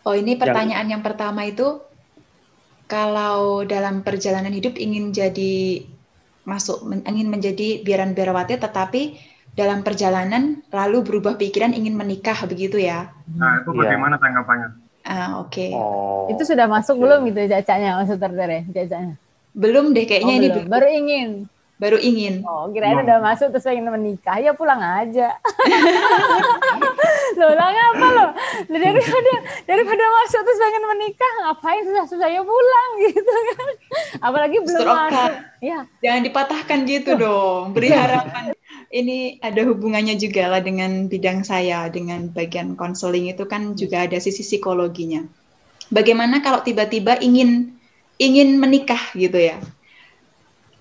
Oh, ini Yang pertanyaan yang pertama itu, kalau dalam perjalanan hidup ingin menjadi biaran biarawati, tetapi dalam perjalanan lalu berubah pikiran ingin menikah, begitu ya? Nah, itu bagaimana ya. tanggapannya? Ah, oke. Itu Oh, sudah masuk oke. belum gitu cacanya, maksud Tere, cacanya? Belum deh, Oh kayaknya ini belum, belum. baru ingin. Baru ingin. Oh, kirain Belum. udah masuk terus pengen menikah, ya pulang aja. Loh, lah ngapa lo? Daripada masuk terus pengen menikah, ngapain susah-susah ya pulang gitu kan. Apalagi belum Suster Oka, masuk. Ya, jangan dipatahkan gitu dong. Beri harapan. Ini ada hubungannya juga lah dengan bidang saya, dengan bagian konseling itu kan juga ada sisi psikologinya. Bagaimana kalau tiba-tiba ingin menikah gitu ya?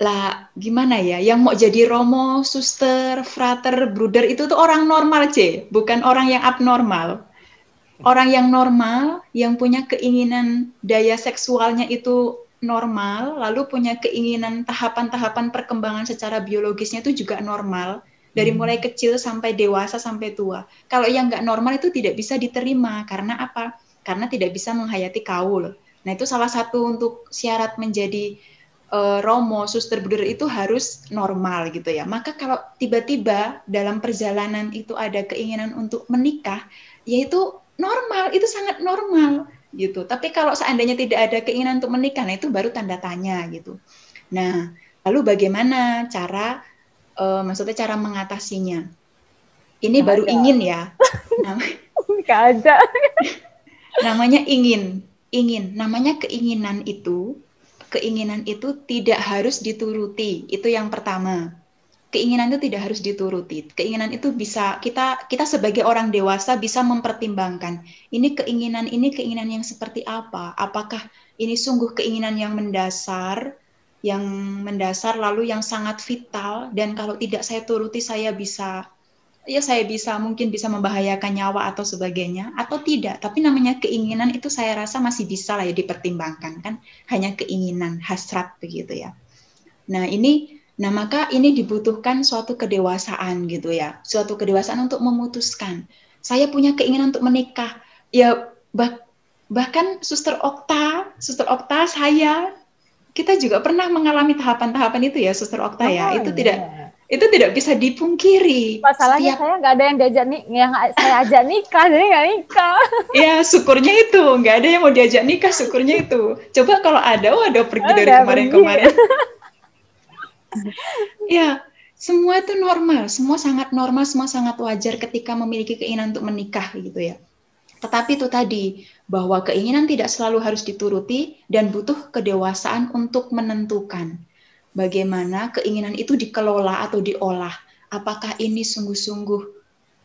Lah, gimana ya? Yang mau jadi romo, suster, frater, bruder itu tuh orang normal, C, bukan orang yang abnormal. Orang yang normal, yang punya keinginan daya seksualnya itu normal, lalu punya keinginan tahapan-tahapan perkembangan secara biologisnya itu juga normal, dari mulai kecil sampai dewasa sampai tua. Kalau yang nggak normal itu tidak bisa diterima, karena apa? Karena tidak bisa menghayati kaul. Nah, itu salah satu untuk syarat menjadi romo, suster, bruder itu harus normal gitu ya. Maka kalau tiba-tiba dalam perjalanan itu ada keinginan untuk menikah, yaitu normal, itu sangat normal gitu. Tapi kalau seandainya tidak ada keinginan untuk menikah, nah itu baru tanda tanya gitu. Nah, lalu bagaimana maksudnya cara mengatasinya? Ini nggak baru ada. ingin ya. Nggak ada. Namanya ingin. Namanya keinginan itu tidak harus dituruti. Itu yang pertama. Keinginan itu tidak harus dituruti. Keinginan itu bisa kita sebagai orang dewasa bisa mempertimbangkan. Ini keinginan yang seperti apa? Apakah ini sungguh keinginan yang mendasar lalu yang sangat vital, dan kalau tidak saya turuti saya mungkin bisa membahayakan nyawa atau sebagainya, atau tidak. Tapi namanya keinginan itu saya rasa masih bisa lah ya dipertimbangkan, kan hanya keinginan hasrat begitu ya. Nah, maka ini dibutuhkan suatu kedewasaan gitu ya. Suatu kedewasaan untuk memutuskan. Saya punya keinginan untuk menikah. Ya, bahkan Suster Okta, kita juga pernah mengalami tahapan-tahapan itu ya, Suster Okta ya. Oh iya. Itu tidak bisa dipungkiri. Masalahnya Setiap saya nggak ada yang diajak nih, yang saya ajak nikah, jadi nggak nikah. ya syukurnya itu, nggak ada yang mau diajak nikah, syukurnya itu. Coba kalau ada pergi dari Udah pergi. kemarin-kemarin. Ya, semua itu normal, semua sangat normal, semua sangat wajar ketika memiliki keinginan untuk menikah gitu ya. Tetapi itu tadi, bahwa keinginan tidak selalu harus dituruti dan butuh kedewasaan untuk menentukan bagaimana keinginan itu dikelola atau diolah. Apakah ini sungguh-sungguh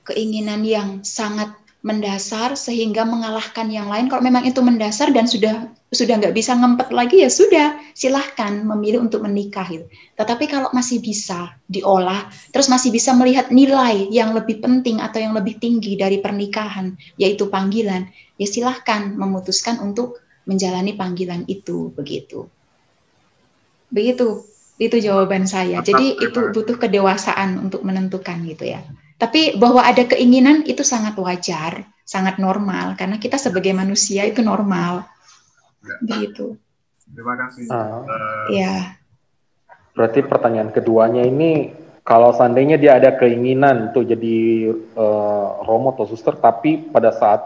keinginan yang sangat mendasar sehingga mengalahkan yang lain? Kalau memang itu mendasar dan sudah nggak bisa ngempet lagi, ya sudah, silahkan memilih untuk menikah gitu. Tetapi kalau masih bisa diolah, terus masih bisa melihat nilai yang lebih penting atau yang lebih tinggi dari pernikahan, yaitu panggilan, ya silahkan memutuskan untuk menjalani panggilan itu, begitu. Itu jawaban saya. Jadi itu butuh kedewasaan untuk menentukan gitu ya. Tapi bahwa ada keinginan itu sangat wajar, sangat normal, karena kita sebagai manusia itu normal. Begitu. Terima kasih. Ya. Berarti pertanyaan keduanya ini, kalau seandainya dia ada keinginan untuk jadi romo atau suster, tapi pada saat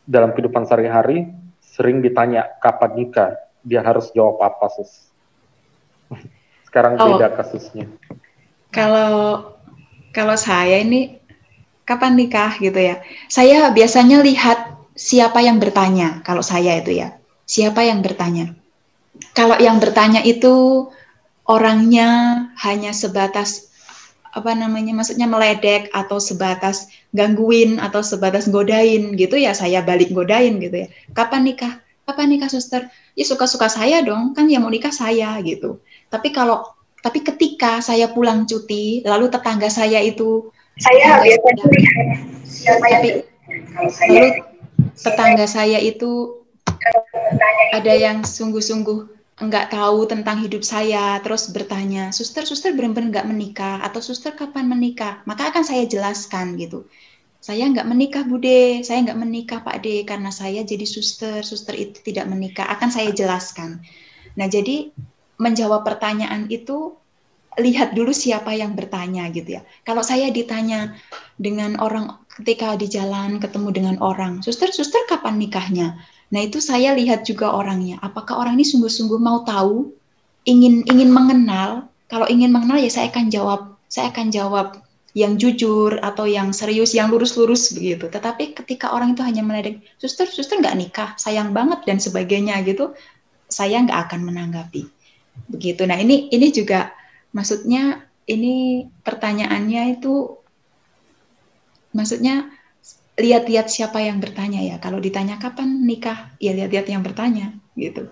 dalam kehidupan sehari-hari sering ditanya kapan nikah, dia harus jawab apa, Sus? Sekarang beda kasusnya. Kalau saya ini kapan nikah gitu ya. Saya biasanya lihat siapa yang bertanya. Kalau saya itu ya, siapa yang bertanya. Kalau yang bertanya itu orangnya hanya sebatas maksudnya meledek atau sebatas gangguin atau sebatas godain gitu ya, saya balik godain gitu ya. Kapan nikah suster? Ya suka-suka saya dong, kan yang mau nikah saya gitu. Tapi ketika saya pulang cuti, lalu tetangga saya itu tetangga saya itu ada yang sungguh-sungguh enggak tahu tentang hidup saya, terus bertanya, suster benar-benar enggak menikah, atau suster kapan menikah? Maka akan saya jelaskan gitu. saya nggak menikah Bude, saya nggak menikah Pak D, karena saya jadi suster itu tidak menikah, akan saya jelaskan. Nah jadi menjawab pertanyaan itu, lihat dulu siapa yang bertanya gitu ya. Kalau saya ditanya dengan orang ketika di jalan ketemu dengan orang, suster kapan nikahnya? Nah itu saya lihat juga orangnya, apakah orang ini sungguh-sungguh mau tahu, ingin mengenal. Kalau ingin mengenal ya saya akan jawab yang jujur atau yang serius, yang lurus-lurus begitu. Tetapi ketika orang itu hanya meledek, suster nggak nikah, sayang banget dan sebagainya gitu, saya nggak akan menanggapi begitu. Nah ini juga maksudnya ini pertanyaannya itu maksudnya lihat-lihat siapa yang bertanya ya. Kalau ditanya kapan nikah, ya lihat-lihat yang bertanya gitu.